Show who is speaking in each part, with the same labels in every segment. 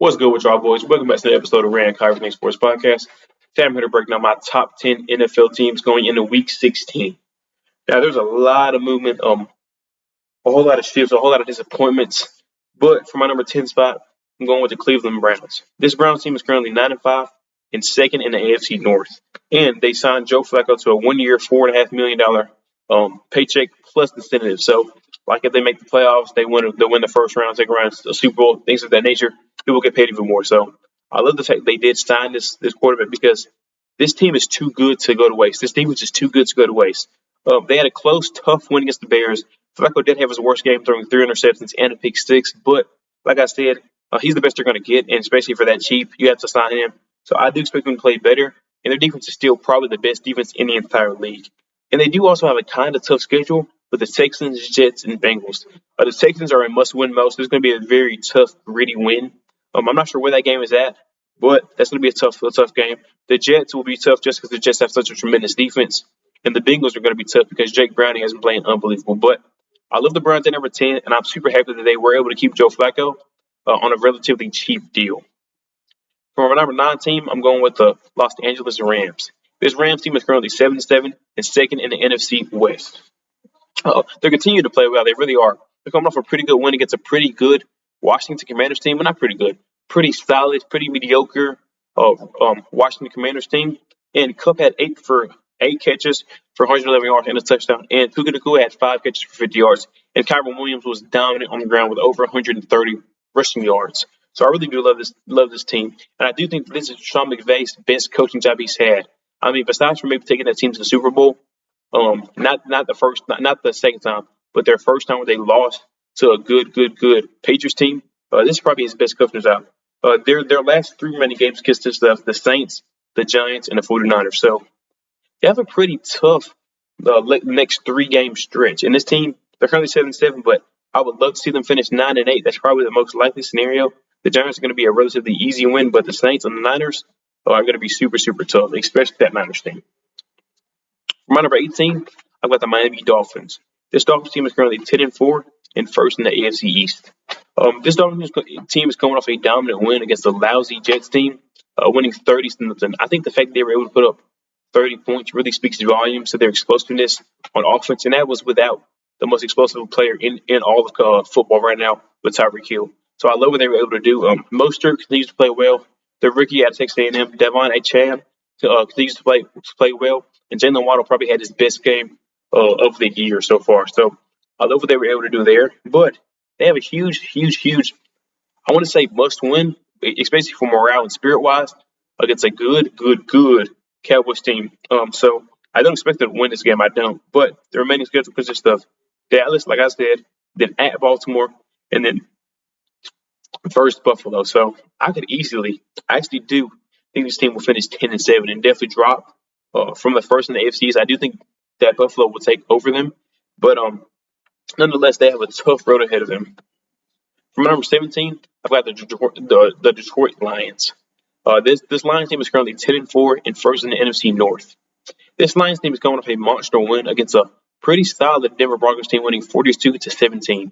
Speaker 1: What's good with y'all boys? Welcome back to the episode of Rand Kyrie Sports Podcast. Today I'm here to break down my top 10 NFL teams going into Week 16. Now, there's a lot of movement, a whole lot of shifts, a whole lot of disappointments. But for my number 10 spot, I'm going with the Cleveland Browns. This Browns team is currently 9-5 and second in the AFC North. And they signed Joe Flacco to a one-year, $4.5 million paycheck plus incentive. So, like if they make the playoffs, they'll win the first round, second round, a Super Bowl, things of that nature. People get paid even more. So I love the fact they did sign this quarterback because this team is too good to go to waste. This team is just too good to go to waste. They had a close, tough win against the Bears. Flacco did have his worst game, throwing 3 interceptions and a pick six. But like I said, he's the best they're going to get, and especially for that cheap, you have to sign him. So I do expect them to play better, and their defense is still probably the best defense in the entire league. And they do also have a kind of tough schedule with the Texans, Jets, and Bengals. The Texans are a must-win most. It's going to be a very tough, gritty win. I'm not sure where that game is at, but that's going to be a tough game. The Jets will be tough just because the Jets have such a tremendous defense, and the Bengals are going to be tough because Jake Browning has been playing unbelievable. But I love the Browns at number 10, and I'm super happy that they were able to keep Joe Flacco on a relatively cheap deal. For my number 9 team, I'm going with the Los Angeles Rams. This Rams team is currently 7-7 and second in the NFC West. They continue to play well. They really are. They're coming off a pretty good win against a pretty good Washington Commanders team. Well, not pretty good. Pretty solid, pretty mediocre Washington Commanders team. And Kupp had 8 catches for 111 yards and a touchdown. And Puka Nacua had 5 catches for 50 yards. And Kyren Williams was dominant on the ground with over 130 rushing yards. So I really do love this team. And I do think this is Sean McVay's best coaching job he's had. I mean, besides for maybe taking that team to the Super Bowl, not the second time, but their first time where they lost to a good Patriots team. This is probably his best coaching job. Their last 3 remaining games consist of the Saints, the Giants, and the 49ers. So they have a pretty tough next 3-game stretch. And this team, they're currently 7-7, but I would love to see them finish 9-8. That's probably the most likely scenario. The Giants are going to be a relatively easy win, but the Saints and the Niners are going to be super tough, especially that Niners team. For my number 18, I've got the Miami Dolphins. This Dolphins team is currently 10-4 and first in the AFC East. This Dolphins team is coming off a dominant win against the lousy Jets team, winning 30-0. I think the fact that they were able to put up 30 points really speaks volumes to their explosiveness on offense, and that was without the most explosive player in all of football right now with Tyreek Hill. So I love what they were able to do. Mostert continues to play well. The rookie out of Texas A&M, Devon Achane, continues to play well. And Jalen Waddle probably had his best game of the year so far. So I love what they were able to do there. But they have a huge, I want to say must win, especially for morale and spirit-wise, against a good Cowboys team. So I don't expect them to win this game. I don't. But the remaining schedule consists of Dallas, like I said, then at Baltimore, and then first Buffalo. So I actually do think this team will finish 10-7 and definitely drop from the first in the AFCs. I do think that Buffalo will take over them, but nonetheless, they have a tough road ahead of them. For my number 17, I've got the Detroit Lions. This Lions team is currently 10-4 and first in the NFC North. This Lions team is coming off a monster win against a pretty solid Denver Broncos team, winning 42-17.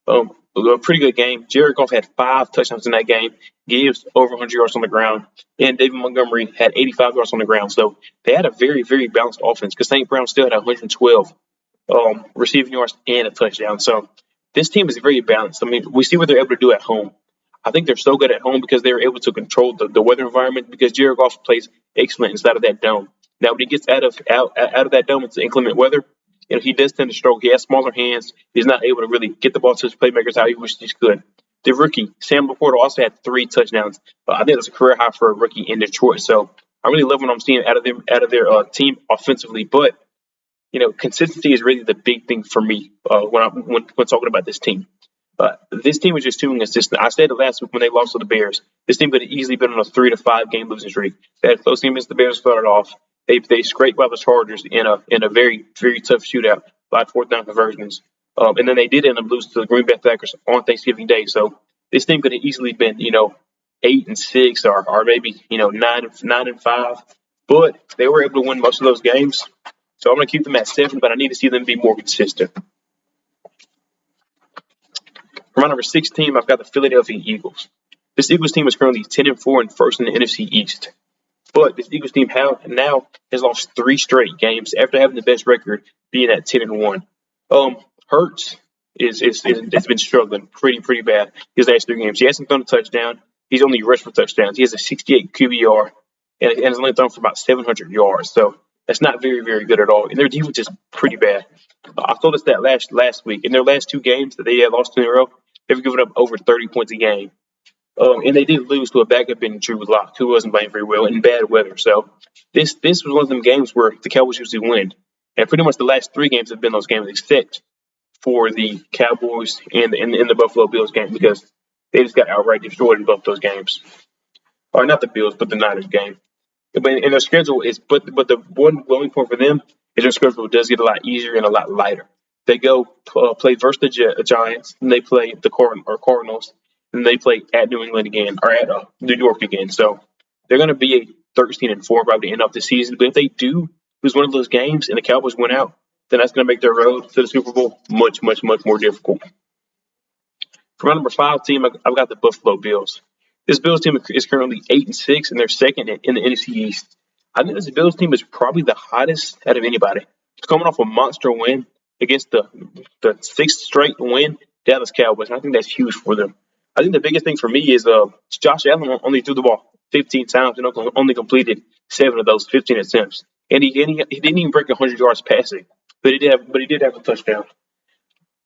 Speaker 1: A pretty good game. Jared Goff had 5 touchdowns in that game. Gibbs over 100 yards on the ground, and David Montgomery had 85 yards on the ground. So they had a very balanced offense because St. Brown still had 112 receiving yards and a touchdown. So this team is very balanced. I mean, we see what they're able to do at home. I think they're so good at home because they're able to control the weather environment because Jared Goff plays excellent inside of that dome. Now, when he gets out of that dome into inclement weather, he does tend to struggle. He has smaller hands. He's not able to really get the ball to his playmakers how he wishes he could. The rookie, Sam Laporta, also had 3 touchdowns. I think that's a career high for a rookie in Detroit. So I really love what I'm seeing out of their team offensively. But, consistency is really the big thing for me when talking about this team. This team is just too inconsistent. I said it last week when they lost to the Bears. This team could have easily been on a 3 to 5 game losing streak. They had a close game against the Bears started off. They scraped by the Chargers in a very tough shootout by 4th down conversions, and then they did end up losing to the Green Bay Packers on Thanksgiving Day. So this team could have easily been 8-6 or maybe 9-5, but they were able to win most of those games. So I'm going to keep them at 7, but I need to see them be more consistent. For my number 6 team, I've got the Philadelphia Eagles. This Eagles team is currently 10-4 and first in the NFC East. But this Eagles team now has lost 3 straight games after having the best record, being at 10-1. Hurts has been struggling pretty bad his last 3 games. He hasn't thrown a touchdown. He's only rushed for touchdowns. He has a 68 QBR and has only thrown for about 700 yards. So that's not very good at all. And their defense is pretty bad. I told us that last week. In their last 2 games that they had lost in a row, they've given up over 30 points a game. And they did lose to a backup in Drew Lock, who wasn't playing very well in bad weather. So this was one of them games where the Cowboys usually win. And pretty much the last 3 games have been those games, except for the Cowboys and the Buffalo Bills game, because they just got outright destroyed in both those games. Or not the Bills, but the Niners game. But in their schedule is, but the one glowing point for them is their schedule does get a lot easier and a lot lighter. They go play versus the Giants, and they play the Cardinals, and they play at New England again, or at New York again. So they're going to be a 13-4 by the end of the season. But if they do lose one of those games and the Cowboys win out, then that's going to make their road to the Super Bowl much more difficult. For my number 5 team, I've got the Buffalo Bills. This Bills team is currently 8-6, and they're second in the NFC East. I think this Bills team is probably the hottest out of anybody. It's coming off a monster win against the 6th straight win Dallas Cowboys, and I think that's huge for them. I think the biggest thing for me is Josh Allen only threw the ball 15 times and only completed 7 of those 15 attempts, and he didn't even break 100 yards passing, but he did have a touchdown.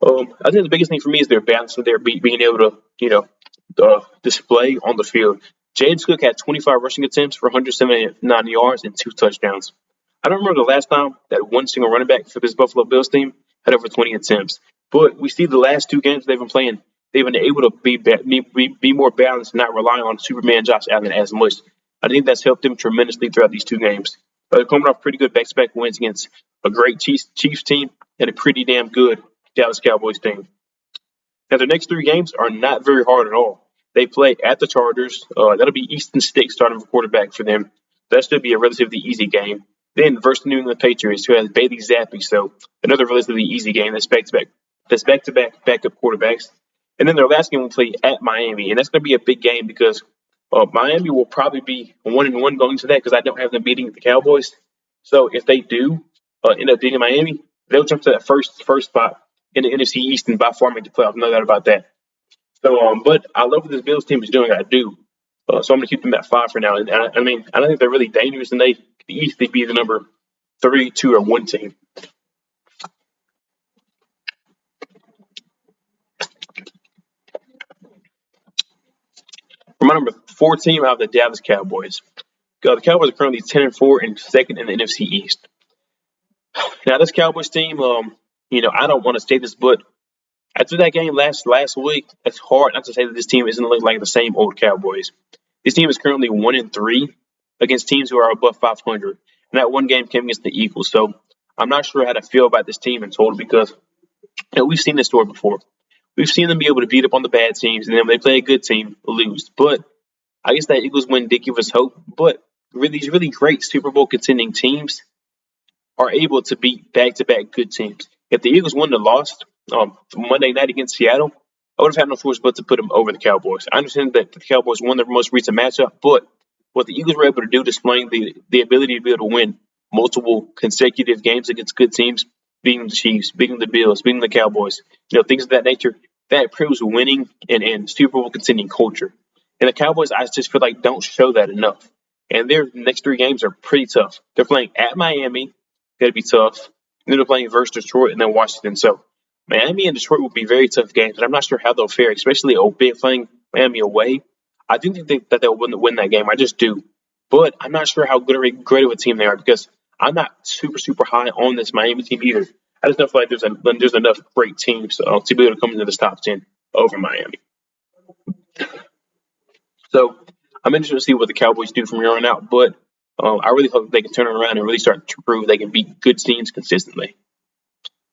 Speaker 1: I think the biggest thing for me is their balance of their being able to display on the field. James Cook had 25 rushing attempts for 179 yards and 2 touchdowns. I don't remember the last time that one single running back for this Buffalo Bills team had over 20 attempts. But we see the last 2 games they've been playing, they've been able to be more balanced and not rely on Superman Josh Allen as much. I think that's helped them tremendously throughout these 2 games. They're coming off pretty good back-to-back wins against a great Chiefs team and a pretty damn good Dallas Cowboys team. Now, their next 3 games are not very hard at all. They play at the Chargers. That'll be Easton Stick starting for quarterback for them. That should be a relatively easy game. Then versus the New England Patriots, who has Bailey Zappi, so another relatively easy game. That's back-to-back backup quarterbacks. And then their last game will play at Miami, and that's going to be a big game because Miami will probably be 1-1 going to that because I don't have them beating the Cowboys. So if they do end up beating Miami, they'll jump to that first spot in the NFC East and by far make the playoffs. No doubt about that. So, but I love what this Bills team is doing. I do. So I'm going to keep them at 5 for now. And I don't think they're really dangerous, and they could easily be the number 3, 2, or 1 team. For my number 4 team, I have the Dallas Cowboys. The Cowboys are currently 10-4 and second in the NFC East. Now, this Cowboys team, I don't want to say this, but after that game last week, it's hard not to say that this team isn't looking like the same old Cowboys. This team is currently 1-3 against teams who are above 500. And that one game came against the Eagles. So I'm not sure how to feel about this team in total because we've seen this story before. We've seen them be able to beat up on the bad teams, and then when they play a good team, lose. But I guess that Eagles win did give us hope. But these really great Super Bowl contending teams are able to beat back-to-back good teams. If the Eagles wouldn't have lost Monday night against Seattle, I would have had no choice but to put them over the Cowboys. I understand that the Cowboys won their most recent matchup, but what the Eagles were able to do, displaying the ability to be able to win multiple consecutive games against good teams, beating the Chiefs, beating the Bills, beating the Cowboys, things of that nature, that proves winning and Super Bowl contending culture. And the Cowboys, I just feel like, don't show that enough. And their next 3 games are pretty tough. They're playing at Miami. That'll be tough. And then they're playing versus Detroit and then Washington. So Miami and Detroit will be very tough games, and I'm not sure how they'll fare, especially playing Miami away. I do think that they'll win that game. I just do. But I'm not sure how great of a team they are because I'm not super high on this Miami team either. I just don't feel like there's enough great teams to be able to come into this top 10 over Miami. So I'm interested to see what the Cowboys do from here on out, but I really hope they can turn it around and really start to prove they can beat good teams consistently.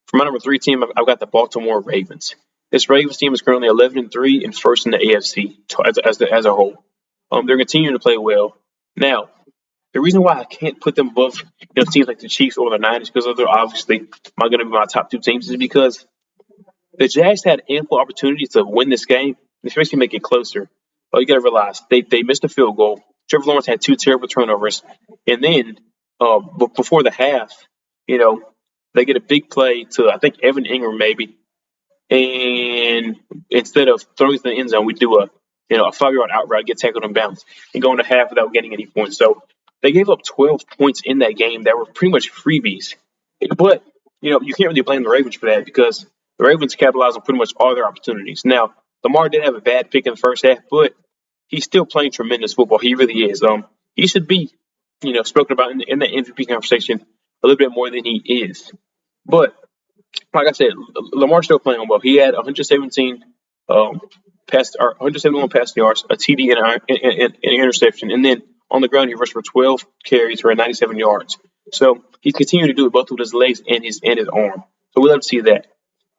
Speaker 1: For my number 3 team, I've got the Baltimore Ravens. This Ravens team is currently 11-3 and first in the AFC as a whole. They're continuing to play well. Now, the reason why I can't put them above teams like the Chiefs or the Niners, because they're obviously going to be my top 2 teams, is because the Jags had ample opportunities to win this game, and especially make it closer. you got to realize they missed a field goal. Trevor Lawrence had 2 terrible turnovers, and then before the half, you know, they get a big play to I think Evan Ingram maybe, and instead of throwing it to the end zone, we do a 5-yard out route, get tackled and bounce, and go into half without getting any points. So they gave up 12 points in that game that were pretty much freebies. But you can't really blame the Ravens for that because the Ravens capitalized on pretty much all their opportunities. Now Lamar did have a bad pick in the first half, but he's still playing tremendous football. He really is. He should be spoken about in the MVP conversation a little bit more than he is. But like I said, Lamar's still playing well. He had 117 171 passing yards, a TD, and an interception, and then on the ground he rushed for 12 carries for 97 yards. So he's continuing to do it both with his legs and his arm. So we love to see that.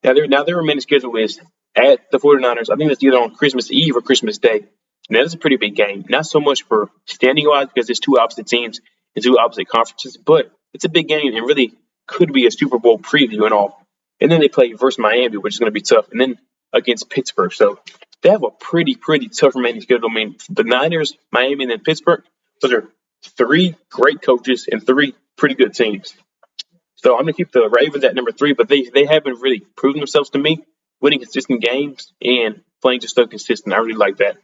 Speaker 1: Now their remaining schedule is at the 49ers. I think that's either on Christmas Eve or Christmas Day. And that is a pretty big game. Not so much for standing wise because it's 2 opposite teams and 2 opposite conferences, but it's a big game and really could be a Super Bowl preview and all. And then they play versus Miami, which is going to be tough, and then against Pittsburgh. So they have a pretty tough remaining schedule. I mean, the Niners, Miami, and then Pittsburgh, those are 3 great coaches and 3 pretty good teams. So I'm going to keep the Ravens at number 3, but they haven't really proven themselves to me, winning consistent games and playing just so consistent. I really like that.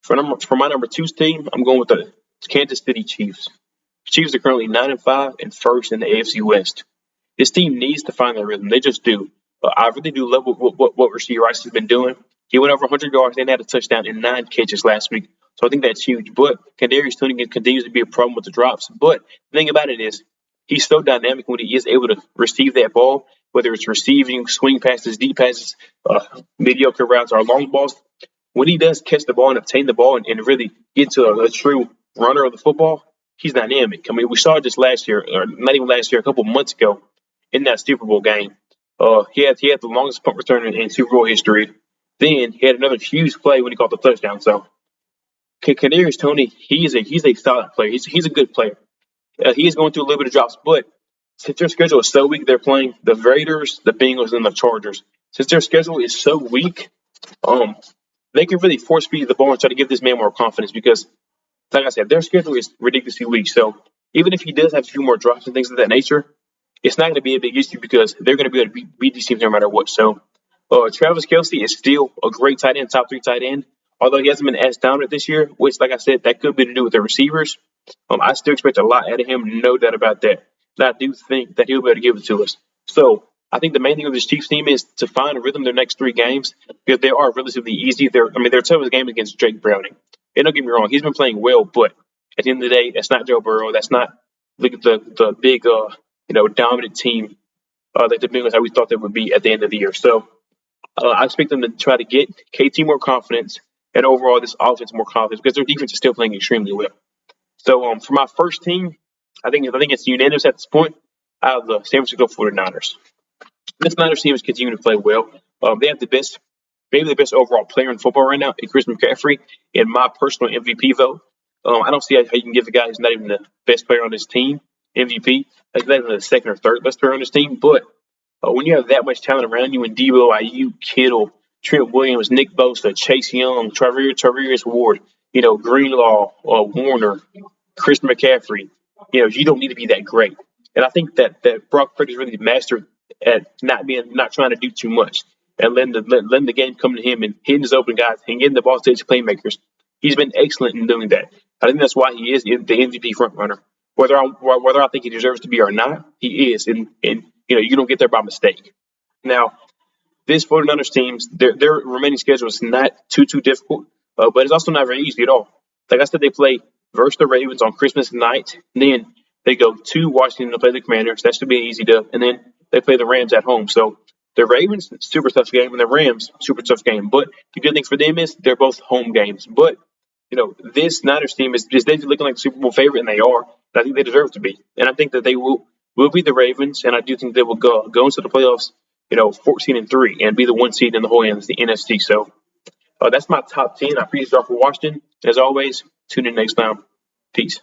Speaker 1: For my number 2 team, I'm going with the Kansas City Chiefs. The Chiefs are currently 9-5 and first in the AFC West. This team needs to find their rhythm. They just do. I really do love what Rashee Rice has been doing. He went over 100 yards and had a touchdown in 9 catches last week. So I think that's huge. But Kadarius Toney continues to be a problem with the drops. But the thing about it is he's so dynamic when he is able to receive that ball, whether it's receiving, swing passes, deep passes, mediocre routes, or long balls. When he does catch the ball and obtain the ball and really get to a true runner of the football, he's dynamic. I mean, we saw it just last year, or not even last year, a couple months ago in that Super Bowl game. He had the longest punt return in Super Bowl history. Then he had another huge play when he caught the touchdown. So Kadarius Toney, he's a solid player. He's a good player. He is going through a little bit of drops, but since their schedule is so weak, they're playing the Raiders, the Bengals, and the Chargers. Since their schedule is so weak, they can really force feed the ball and try to give this man more confidence because, like I said, their schedule is ridiculously weak. So even if he does have a few more drops and things of that nature, it's not going to be a big issue because they're going to be able to beat these teams no matter what. So Travis Kelce is still a great tight end, top 3 tight end, although he hasn't been as dominant this year, which, like I said, that could be to do with the receivers. I still expect a lot out of him, no doubt about that. And I do think that he'll be able to give it to us. So I think the main thing with this Chiefs team is to find a rhythm their next 3 games because they are relatively easy. Their toughest game is against Jake Browning. And don't get me wrong, he's been playing well, but at the end of the day, that's not Joe Burrow. That's not the big dominant team that the Bengals how we thought they would be at the end of the year. So I expect them to try to get KT more confidence and overall this offense more confidence because their defense is still playing extremely well. So for my first team, I think it's unanimous at this point. I have the San Francisco 49ers. This Niners team is continuing to play well. They have maybe the best overall player in football right now, Chris McCaffrey, in my personal MVP vote. I don't see how you can give the guy who's not even the best player on his team MVP. He's not even the second or third best player on his team. But when you have that much talent around you, and Debo, Ayuk, Kittle, Trent Williams, Nick Bosa, Chase Young, Travis Ward, Greenlaw, Warner, Chris McCaffrey, you don't need to be that great. And I think that Brock Purdy's really mastered at not trying to do too much and letting the game come to him and hitting his open guys and getting the ball to his playmakers. He's been excellent in doing that. I think that's why he is the MVP frontrunner. Whether I think he deserves to be or not, he is. And you don't get there by mistake. Now, this 49ers teams, their remaining schedule is not too difficult, but it's also not very easy at all. Like I said, they play versus the Ravens on Christmas night. And then they go to Washington to play the Commanders. That should be an easy dub. And then they play the Rams at home. So the Ravens, super tough game, and the Rams, super tough game. But the good thing for them is they're both home games. But, this Niners team is basically looking like a Super Bowl favorite, and they are. And I think they deserve to be. And I think that they will beat the Ravens, and I do think they will go into the playoffs, 14-3, and be the 1 seed in the whole NFC. So that's my top 10. I appreciate y'all for watching. As always, tune in next time. Peace.